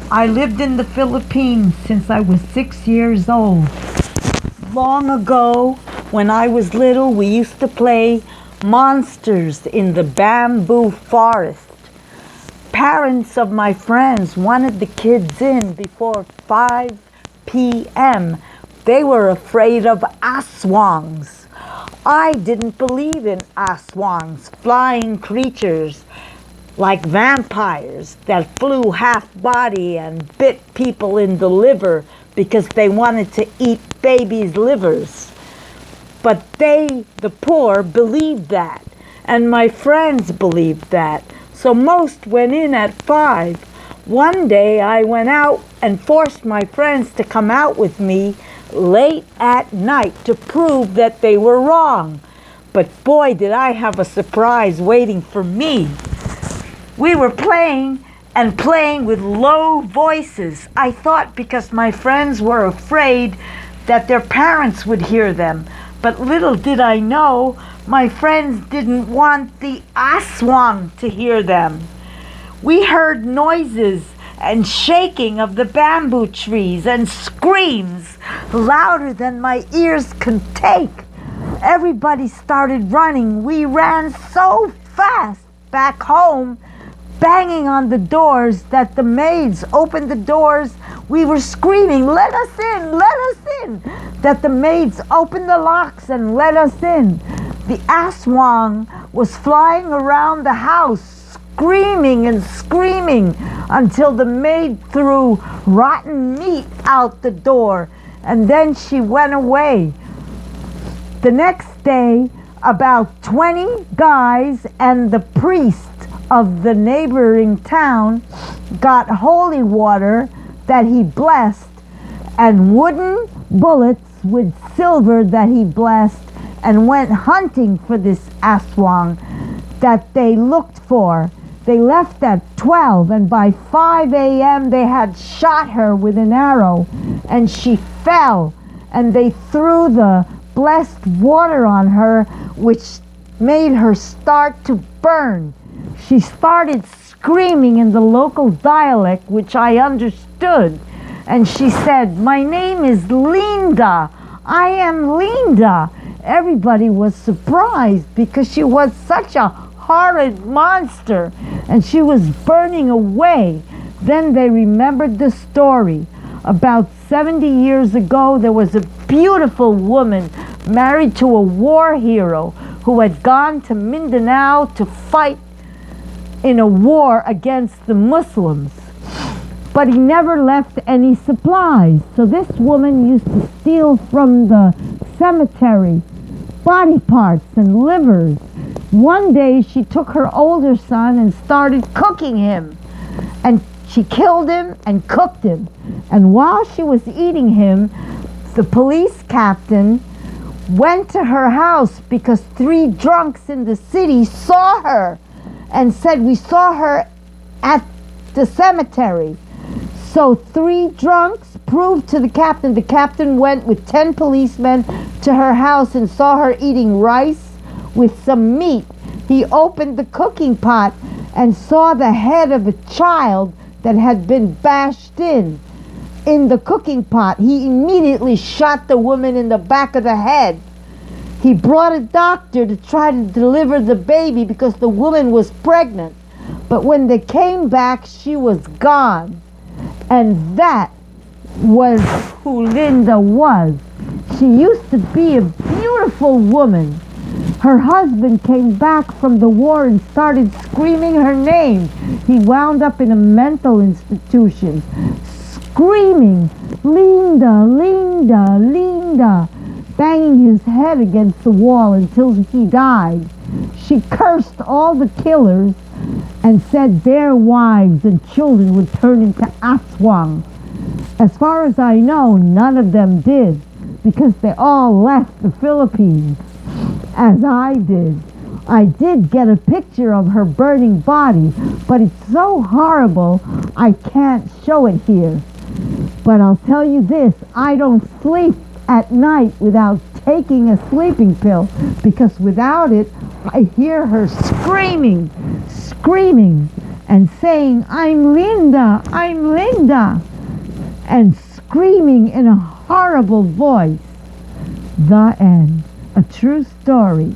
I lived in the Philippines since I was 6 years old. Long ago, when I was little, we used to play monsters in the bamboo forest. Parents of my friends wanted the kids in before 5 p.m. They were afraid of aswangs. I didn't believe in aswangs, flying creatures like vampires that flew half body and bit people in the liver because they wanted to eat babies' livers. But they, the poor, believed that, and my friends believed that. So most went in at 5. One day I went out and forced my friends to come out with me late at night to prove that they were wrong. But boy, did I have a surprise waiting for me. We were playing and playing with low voices. I thought because my friends were afraid that their parents would hear them. But little did I know, my friends didn't want the aswang to hear them. We heard noises and shaking of the bamboo trees and screams louder than my ears could take. Everybody started running. We ran so fast back home, banging on the doors that the maids opened the doors. We were screaming, "Let us in, let us in!" That the maids opened the locks and let us in. The aswang was flying around the house, screaming and screaming until the maid threw rotten meat out the door, and then she went away. The next day, about 20 guys and the priest of the neighboring town got holy water that he blessed and wooden bullets with silver that he blessed, and went hunting for this aswang that they looked for. They left at 12, and by 5 a.m. they had shot her with an arrow, and she fell, and they threw the blessed water on her, which made her start to burn. She started screaming in the local dialect, which I understood, and she said, "My name is Linda. I am Linda." Everybody was surprised because she was such a horrid monster, and she was burning away. Then they remembered the story. About 70 years ago, there was a beautiful woman married to a war hero who had gone to Mindanao to fight in a war against the Muslims. But he never left any supplies. So this woman used to steal from the cemetery body parts and livers. One day she took her older son and started cooking him. And she killed him and cooked him. And while she was eating him, the police captain went to her house because 3 drunks in the city saw her and said, "We saw her at the cemetery." So 3 drunks proved to the captain. The captain went with 10 policemen to her house and saw her eating rice with some meat. He opened the cooking pot and saw the head of a child that had been bashed in the cooking pot. He immediately shot the woman in the back of the head. He brought a doctor to try to deliver the baby because the woman was pregnant. But when they came back, she was gone. And that was who Linda was. She used to be a beautiful woman. Her husband came back from the war and started screaming her name. He wound up in a mental institution, screaming, "Linda, Linda, Linda," banging his head against the wall until he died. She cursed all the killers and said their wives and children would turn into aswang. As far as I know, none of them did, because they all left the Philippines, as I did. I did get a picture of her burning body, but it's so horrible I can't show it here. But I'll tell you this, I don't sleep at night without taking a sleeping pill, because without it, I hear her screaming, screaming, and saying, "I'm Linda, I'm Linda," and screaming in a horrible voice. The end. A true story.